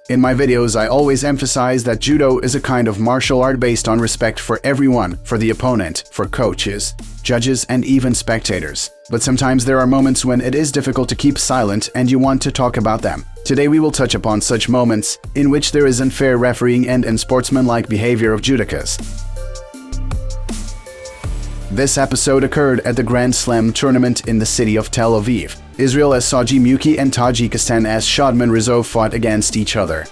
In my videos, I always emphasize that Judo is a kind of martial art based on respect for everyone, for the opponent, for coaches, judges, and even spectators. But sometimes there are moments when it is difficult to keep silent and you want to talk about them. Today we will touch upon such moments in which there is unfair refereeing and unsportsmanlike behavior of Judokas. This episode occurred at the Grand Slam tournament in the city of Tel Aviv. Israel as Saji Muki and Tajikistan as Shadman Rizov fought against each other.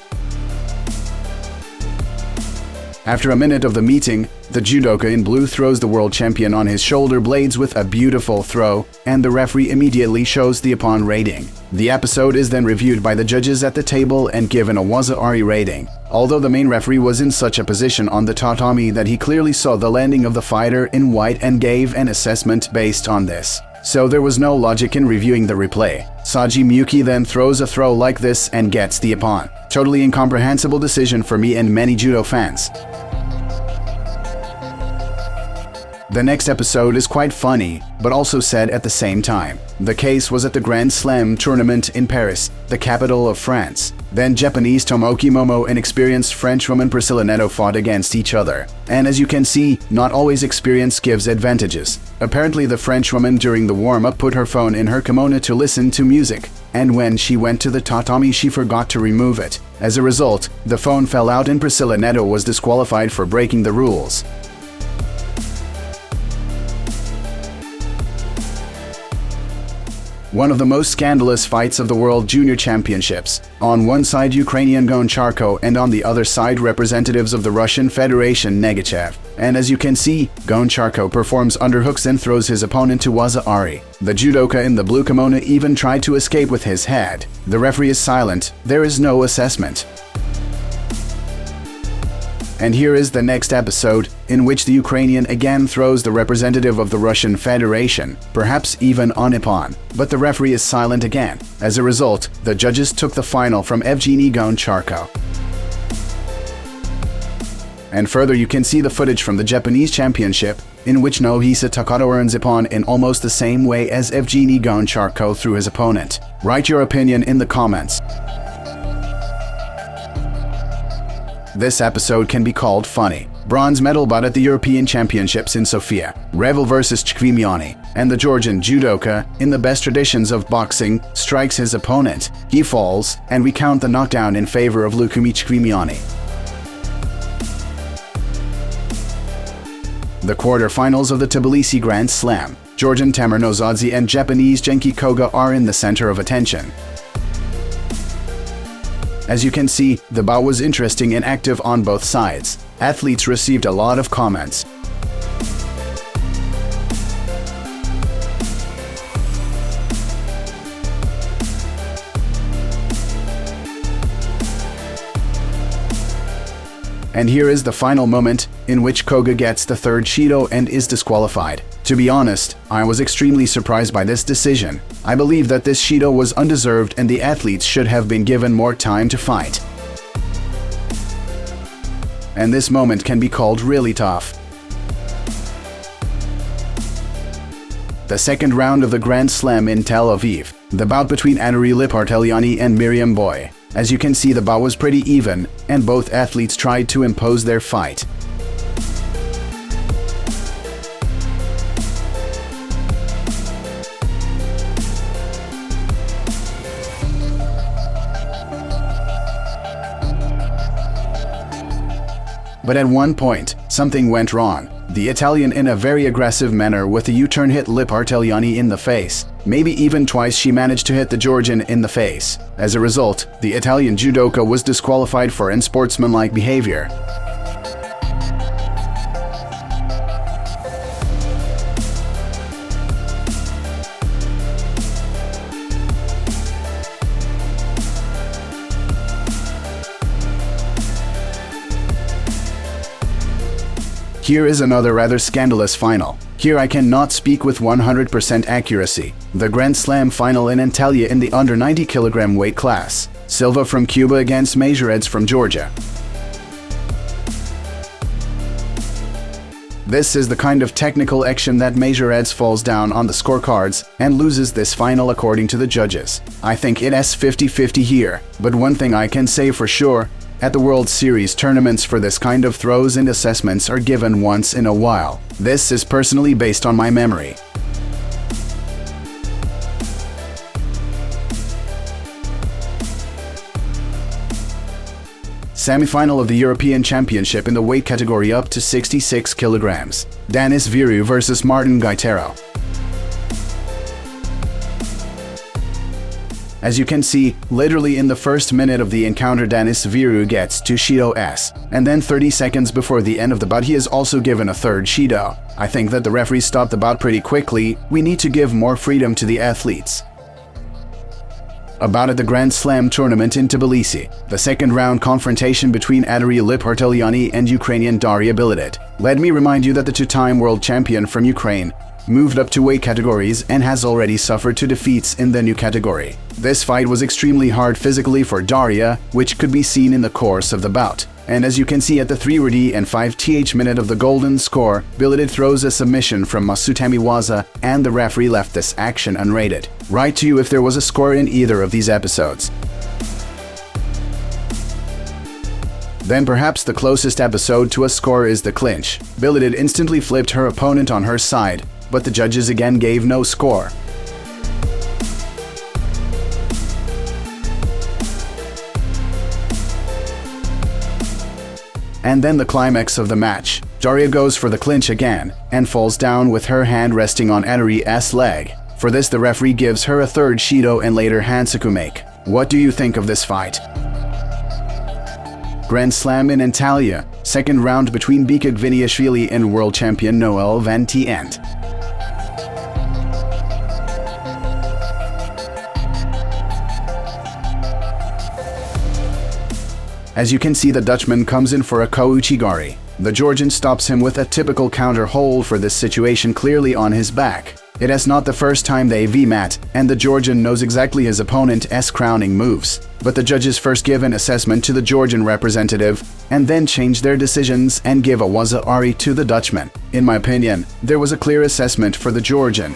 After a minute of the meeting, the judoka in blue throws the world champion on his shoulder blades with a beautiful throw, and the referee immediately shows the upon rating. The episode is then reviewed by the judges at the table and given a Waza-Ari rating. Although the main referee was in such a position on the tatami that he clearly saw the landing of the fighter in white and gave an assessment based on this. So there was no logic in reviewing the replay. Saji Muki then throws a throw like this and gets the upon. Totally incomprehensible decision for me and many judo fans. The next episode is quite funny, but also sad at the same time. The case was at the Grand Slam tournament in Paris, the capital of France. Then Japanese Tomoki Momo and experienced Frenchwoman Priscilla Neto fought against each other. And as you can see, not always experience gives advantages. Apparently the Frenchwoman during the warm-up put her phone in her kimono to listen to music. And when she went to the tatami, she forgot to remove it. As a result, the phone fell out and Priscilla Neto was disqualified for breaking the rules. One of the most scandalous fights of the World Junior Championships. On one side Ukrainian Goncharko and on the other side representatives of the Russian Federation Negachev. And as you can see, Goncharko performs underhooks and throws his opponent to Waza-Ari. The judoka in the blue kimono even tried to escape with his head. The referee is silent. There is no assessment. And here is the next episode, in which the Ukrainian again throws the representative of the Russian Federation, perhaps even on Ippon. But the referee is silent again. As a result, the judges took the final from Evgeny Goncharko. And further, you can see the footage from the Japanese championship, in which Nohisa Takato earns Ippon in almost the same way as Evgeny Goncharko threw his opponent. Write your opinion in the comments. This episode can be called funny. Bronze medal bout at the European Championships in Sofia. Revel vs. Chkvimiani. And the Georgian judoka, in the best traditions of boxing, strikes his opponent. He falls, and we count the knockdown in favor of Lukumi Chkvimiani. The quarterfinals of the Tbilisi Grand Slam. Georgian Tamer Nozadze and Japanese Genki Koga are in the center of attention. As you can see, the bout was interesting and active on both sides. Athletes received a lot of comments. And here is the final moment, in which Koga gets the third Shido and is disqualified. To be honest, I was extremely surprised by this decision. I believe that this Shido was undeserved and the athletes should have been given more time to fight. And this moment can be called really tough. The second round of the Grand Slam in Tel Aviv. The bout between Anuri Liparteliani and Miriam Boy. As you can see, the bout was pretty even, and both athletes tried to impose their fight. But at one point, something went wrong. The Italian, in a very aggressive manner with a U-turn, hit Liparteliani in the face. Maybe even twice she managed to hit the Georgian in the face. As a result, the Italian judoka was disqualified for unsportsmanlike behavior. Here is another rather scandalous final. Here I cannot speak with 100% accuracy. The Grand Slam final in Antalya in the under 90 kg weight class. Silva from Cuba against Majoreds from Georgia. This is the kind of technical action that measures falls down on the scorecards and loses this final according to the judges. I think it is 50-50 here, but one thing I can say for sure, at the World Series tournaments for this kind of throws and assessments are given once in a while. This is personally based on my memory. Semi-final of the European Championship in the weight category up to 66 kilograms. Danis Viru versus Martin Gaitero. As you can see, literally in the first minute of the encounter, Danis Viru gets 2 Shido-s, and then 30 seconds before the end of the bout he is also given a third Shido. I think that the referee stopped the bout pretty quickly. We need to give more freedom to the athletes. About at the Grand Slam tournament in Tbilisi, the second round confrontation between Adari Liparteliani and Ukrainian Daria Bilidet. Let me remind you that the two-time world champion from Ukraine moved up to weight categories and has already suffered 2 defeats in the new category. This fight was extremely hard physically for Daria, which could be seen in the course of the bout. And as you can see at the 3 and 5th minute of the golden score, Bilidet throws a submission from Masutami Waza and the referee left this action unrated. Write to you if there was a score in either of these episodes. Then perhaps the closest episode to a score is the clinch. Bilidet instantly flipped her opponent on her side, but the judges again gave no score. And then the climax of the match. Daria goes for the clinch again and falls down with her hand resting on Adari's leg. For this, the referee gives her a third Shido and later Hansaku make. What do you think of this fight? Grand Slam in Antalya, second round between Bika Gviniashvili and world champion Noel Van Tient. As you can see, the Dutchman comes in for a Kouchigari. The Georgian stops him with a typical counter hold for this situation clearly on his back. It is not the first time they V-mat, and the Georgian knows exactly his opponent's crowning moves. But the judges first give an assessment to the Georgian representative, and then change their decisions and give a Waza Ari to the Dutchman. In my opinion, there was a clear assessment for the Georgian.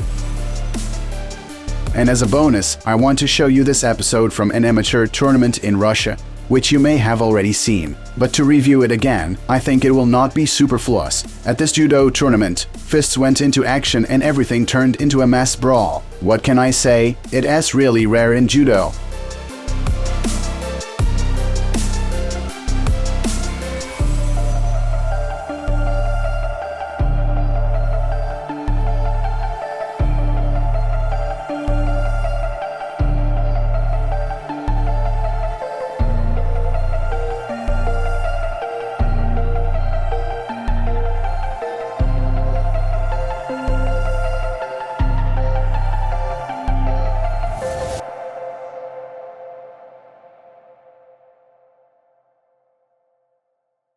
And as a bonus, I want to show you this episode from an amateur tournament in Russia, which you may have already seen. But to review it again, I think it will not be superfluous. At this judo tournament, fists went into action and everything turned into a mass brawl. What can I say? It is really rare in judo.